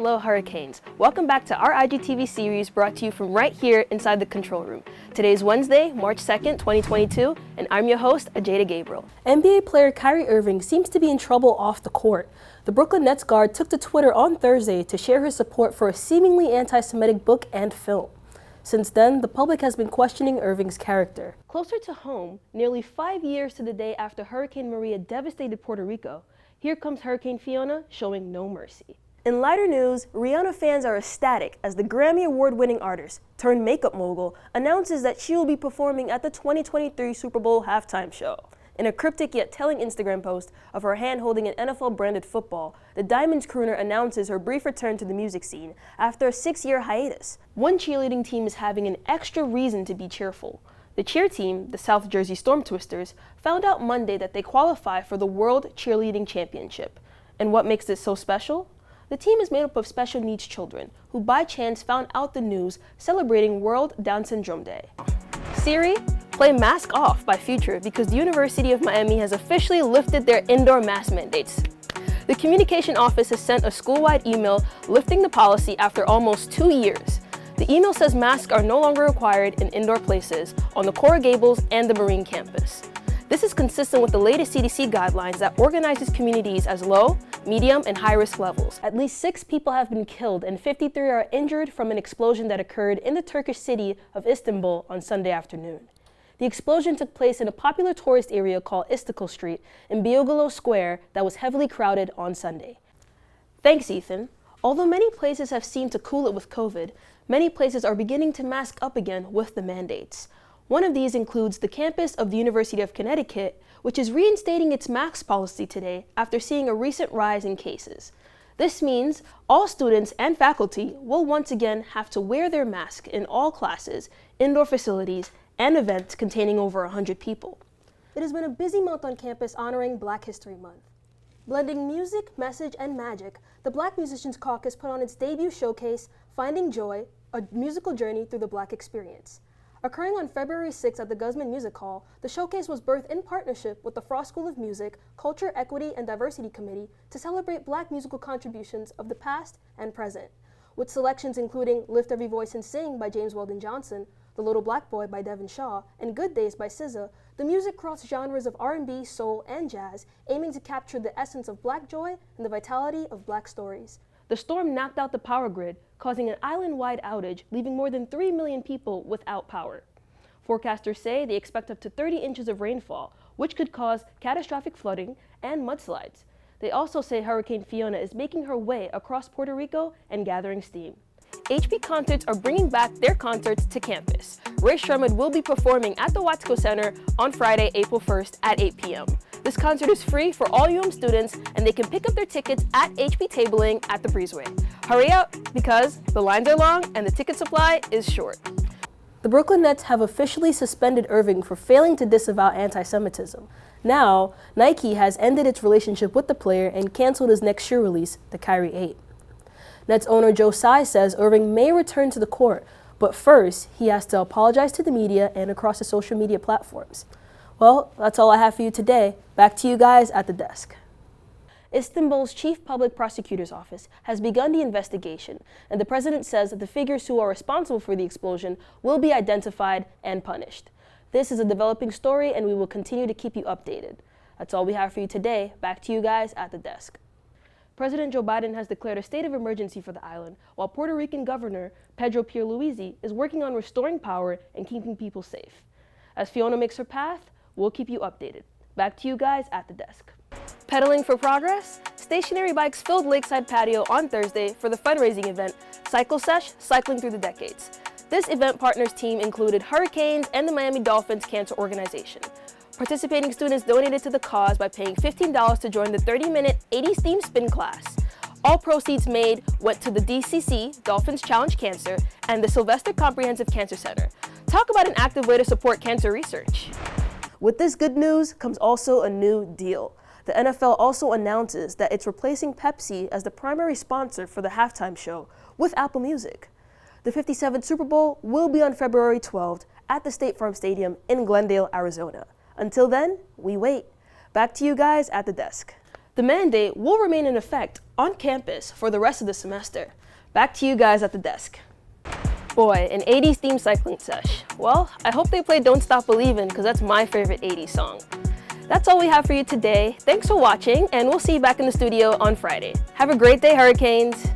hello Hurricanes. Welcome back to our IGTV series brought to you from right here inside the control room. Today is Wednesday, March 2nd, 2022, and I'm your host, Ajhada Gabriel. NBA player Kyrie Irving seems to be in trouble off the court. The Brooklyn Nets guard took to Twitter on Thursday to share his support for a seemingly anti-Semitic book and film. Since then, the public has been questioning Irving's character. Closer to home, nearly 5 years to the day after Hurricane Maria devastated Puerto Rico, here comes Hurricane Fiona showing no mercy. In lighter news, Rihanna fans are ecstatic as the Grammy Award-winning artist, turned makeup mogul, announces that she will be performing at the 2023 Super Bowl halftime show. In a cryptic yet telling Instagram post of her hand holding an NFL-branded football, the Diamonds crooner announces her brief return to the music scene after a 6-year hiatus. One cheerleading team is having an extra reason to be cheerful. The cheer team, the South Jersey Storm Twisters, found out Monday that they qualify for the World Cheerleading Championship. And what makes this so special? The team is made up of special needs children who by chance found out the news celebrating World Down Syndrome Day. Siri, play Mask Off by Future because the University of Miami has officially lifted their indoor mask mandates. The communication office has sent a school-wide email lifting the policy after almost 2 years. The email says masks are no longer required in indoor places on the Coral Gables and the Marine campus. This is consistent with the latest CDC guidelines that organizes communities as low, medium, and high-risk levels. At least 6 people have been killed and 53 are injured from an explosion that occurred in the Turkish city of Istanbul on Sunday afternoon. The explosion took place in a popular tourist area called Istiklal Street in Beyoğlu Square that was heavily crowded on Sunday. Thanks, Ethan. Although many places have seemed to cool it with COVID, many places are beginning to mask up again with the mandates. One of these includes the campus of the University of Connecticut, which is reinstating its mask policy today after seeing a recent rise in cases. This means all students and faculty will once again have to wear their mask in all classes, indoor facilities, and events containing over 100 people. It has been a busy month on campus honoring Black History Month. Blending music, message, and magic, the Black Musicians Caucus put on its debut showcase, Finding Joy, a musical journey through the Black experience. Occurring on February 6th at the Guzman Music Hall, the showcase was birthed in partnership with the Frost School of Music, Culture, Equity, and Diversity Committee to celebrate Black musical contributions of the past and present. With selections including Lift Every Voice and Sing by James Weldon Johnson, The Little Black Boy by Devin Shaw, and Good Days by SZA, the music crossed genres of R&B, soul, and jazz, aiming to capture the essence of Black joy and the vitality of Black stories. The storm knocked out the power grid, causing an island-wide outage, leaving more than 3 million people without power. Forecasters say they expect up to 30 inches of rainfall, which could cause catastrophic flooding and mudslides. They also say Hurricane Fiona is making her way across Puerto Rico and gathering steam. HP Concerts are bringing back their concerts to campus. Ray Sherman will be performing at the Watsco Center on Friday, April 1st at 8 p.m. This concert is free for all UM students, and they can pick up their tickets at HP Tabling at the Breezeway. Hurry up, because the lines are long and the ticket supply is short. The Brooklyn Nets have officially suspended Irving for failing to disavow anti-Semitism. Now, Nike has ended its relationship with the player and canceled his next shoe release, the Kyrie 8. Nets owner Joe Tsai says Irving may return to the court, but first, he has to apologize to the media and across the social media platforms. Well, that's all I have for you today. Back to you guys at the desk. Istanbul's chief public prosecutor's office has begun the investigation, and the president says that the figures who are responsible for the explosion will be identified and punished. This is a developing story, and we will continue to keep you updated. That's all we have for you today. Back to you guys at the desk. President Joe Biden has declared a state of emergency for the island, while Puerto Rican Governor Pedro Pierluisi is working on restoring power and keeping people safe. As Fiona makes her path, we'll keep you updated. Back to you guys at the desk. Pedaling for Progress? Stationary bikes filled Lakeside Patio on Thursday for the fundraising event Cycle Sesh, Cycling Through the Decades. This event partners team included Hurricanes and the Miami Dolphins Cancer Organization. Participating students donated to the cause by paying $15 to join the 30-minute 80 steam spin class. All proceeds made went to the DCC, Dolphins Challenge Cancer, and the Sylvester Comprehensive Cancer Center. Talk about an active way to support cancer research. With this good news comes also a new deal. The NFL also announces that it's replacing Pepsi as the primary sponsor for the halftime show with Apple Music. The 57th Super Bowl will be on February 12th at the State Farm Stadium in Glendale, Arizona. Until then, we wait. Back to you guys at the desk. The mandate will remain in effect on campus for the rest of the semester. Back to you guys at the desk. Boy, an 80s theme cycling sesh. Well, I hope they play Don't Stop Believin', because that's my favorite 80s song. That's all we have for you today. Thanks for watching, and we'll see you back in the studio on Friday. Have a great day, Hurricanes!